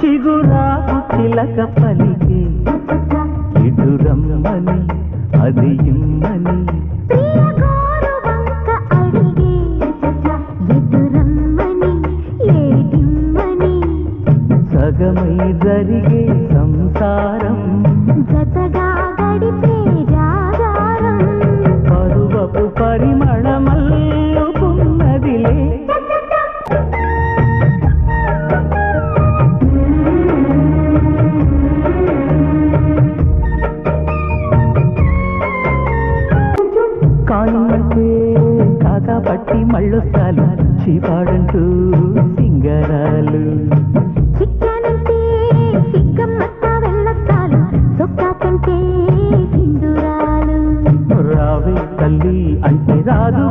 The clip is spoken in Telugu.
చిగురాకు చిలక పలికే ఇటు రమ్మని అది ఇమ్మని సగమై జరిగే సంసారం జతగా గడిపే జాగారం పరువపు పరిమళమల్లుకున్నదిలే కాయమంటే కాకా పట్టి మళ్ళొస్తాలు చీపాడంటూ సింగరాలు చిక్కనంటే సిగ్గమ్మత్త వెళ్ళొస్తాలు సొక్కా కంటే సింధురాలు రావే తల్లి అంటే రాదు